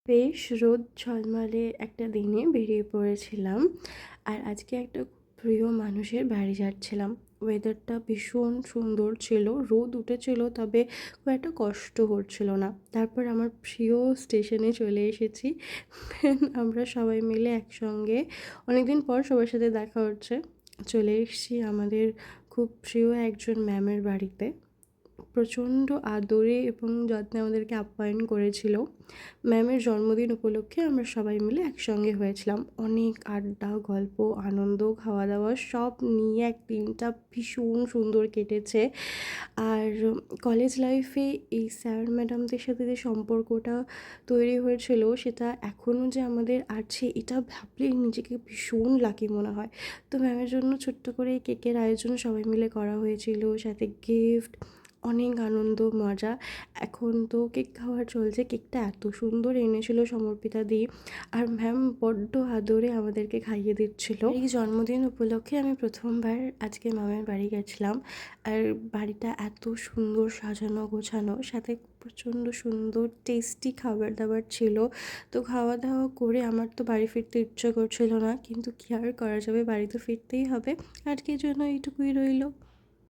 বেশ রোদ ঝলমলে একটা দিনে বেরিয়ে পড়েছিলাম। আর আজকে একটা খুব প্রিয় মানুষের বাড়ি যাচ্ছিলাম। ওয়েদারটা ভীষণ সুন্দর ছিল, রোদ উঠেছিল, তবে খুব একটা কষ্ট হচ্ছিল না। তারপর আমার প্রিয় স্টেশনে চলে এসেছি। আমরা সবাই মিলে একসঙ্গে, অনেকদিন পর সবার সাথে দেখা হচ্ছে। চলে এসেছি আমাদের খুব প্রিয় একজন ম্যামের বাড়িতে। প্রচণ্ড আদরে এবং যত্নে আমাদেরকে আপ্যায়ন করেছিল। ম্যামের জন্মদিন উপলক্ষে আমরা সবাই মিলে একসঙ্গে হয়েছিলাম। অনেক আড্ডা, গল্প, আনন্দ, খাওয়া-দাওয়া সব নিয়ে এক দিনটা ভীষণ সুন্দর কেটেছে। আর কলেজ লাইফে এই স্যার ম্যাডামদের সাথে যে সম্পর্কটা তৈরি হয়েছিল, সেটা এখনও যে আমাদের আছে, এটা ভাবলেই নিজেকে ভীষণ লাকি মনে হয়। তো ম্যামের জন্য ছোট্ট করে কেকের আয়োজন সবাই মিলে করা হয়েছিল, সাথে গিফট, অনেক আনন্দ মজা। এখন তো কেক খাওয়া চলছে। কেকটা এত সুন্দর এনেছিল সমর্পিতাদি, আর ম্যাম বড্ড আদরে আমাদেরকে খাইয়ে দিচ্ছিল। এই জন্মদিন উপলক্ষে আমি প্রথমবার আজকে ম্যামের বাড়ি গেছিলাম। আর বাড়িটা এত সুন্দর সাজানো গোছানো, সাথে প্রচণ্ড সুন্দর টেস্টি খাবার দাবার ছিল। তো খাওয়া দাওয়া করে আমার তো বাড়ি ফিরতে ইচ্ছে করছিল না, কিন্তু কী আর করা যাবে, বাড়ি তো ফিরতেই হবে। আজকের জন্য এইটুকুই রইল।